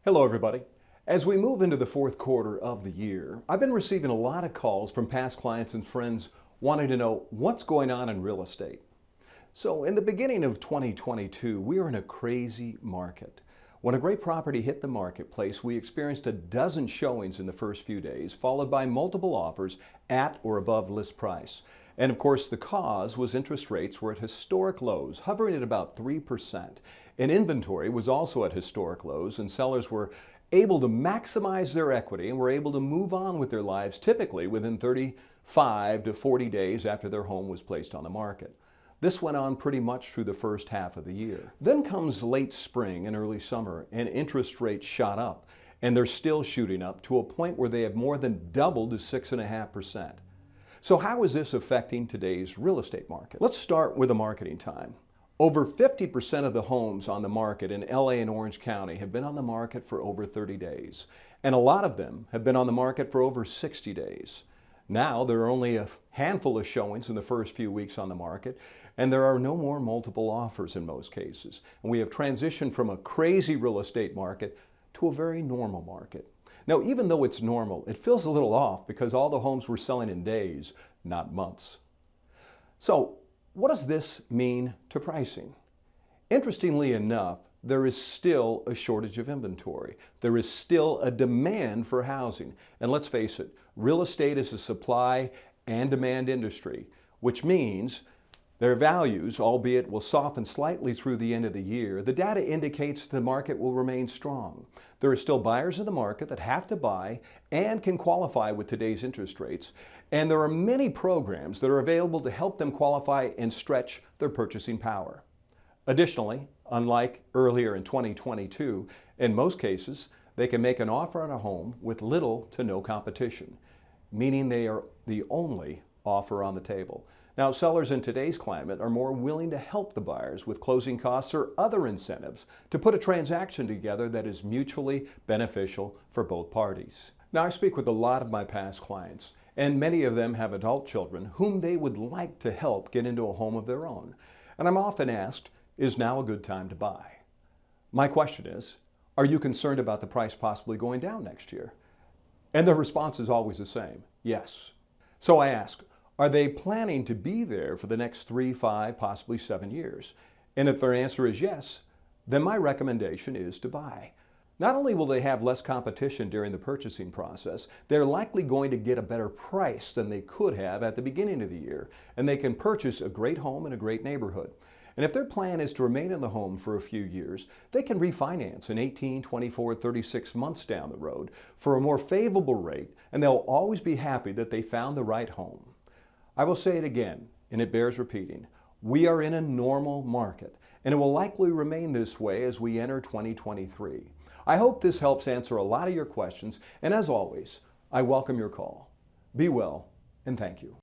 Hello, everybody. As we move into the fourth quarter of the year, I've been receiving a lot of calls from past clients and friends wanting to know what's going on in real estate. So, in the beginning of 2022, we were in a crazy market. When a great property hit the marketplace, we experienced a dozen showings in the first few days, followed by multiple offers at or above list price. And of course, the cause was interest rates were at historic lows, hovering at about 3%. And inventory was also at historic lows, and sellers were able to maximize their equity and were able to move on with their lives typically within 35 to 40 days after their home was placed on the market. This went on pretty much through the first half of the year. Then comes late spring and early summer, and interest rates shot up, and they're still shooting up to a point where they have more than doubled to 6.5%. So how is this affecting today's real estate market? Let's start with the marketing time. Over 50% of the homes on the market in LA and Orange County have been on the market for over 30 days, and a lot of them have been on the market for over 60 days. Now, there are only a handful of showings in the first few weeks on the market, and there are no more multiple offers in most cases. And we have transitioned from a crazy real estate market to a very normal market. Now, even though it's normal, it feels a little off because all the homes were selling in days, not months. So, what does this mean to pricing? Interestingly enough, there is still a shortage of inventory. There is still a demand for housing. And let's face it, real estate is a supply and demand industry, which means their values, albeit will soften slightly through the end of the year. The data indicates the market will remain strong. There are still buyers in the market that have to buy and can qualify with today's interest rates. And there are many programs that are available to help them qualify and stretch their purchasing power. Additionally, unlike earlier in 2022, in most cases, they can make an offer on a home with little to no competition, meaning they are the only offer on the table. Now, sellers in today's climate are more willing to help the buyers with closing costs or other incentives to put a transaction together that is mutually beneficial for both parties. Now, I speak with a lot of my past clients, and many of them have adult children whom they would like to help get into a home of their own. And I'm often asked, is now a good time to buy? My question is, are you concerned about the price possibly going down next year? And the response is always the same, yes. So I ask, are they planning to be there for the next 3, 5, possibly 7 years? And if their answer is yes, then my recommendation is to buy. Not only will they have less competition during the purchasing process, they're likely going to get a better price than they could have at the beginning of the year, and they can purchase a great home in a great neighborhood. And if their plan is to remain in the home for a few years, they can refinance in 18, 24, 36 months down the road for a more favorable rate, and they'll always be happy that they found the right home. I will say it again, and it bears repeating. We are in a normal market, and it will likely remain this way as we enter 2023. I hope this helps answer a lot of your questions, and as always, I welcome your call. Be well, and thank you.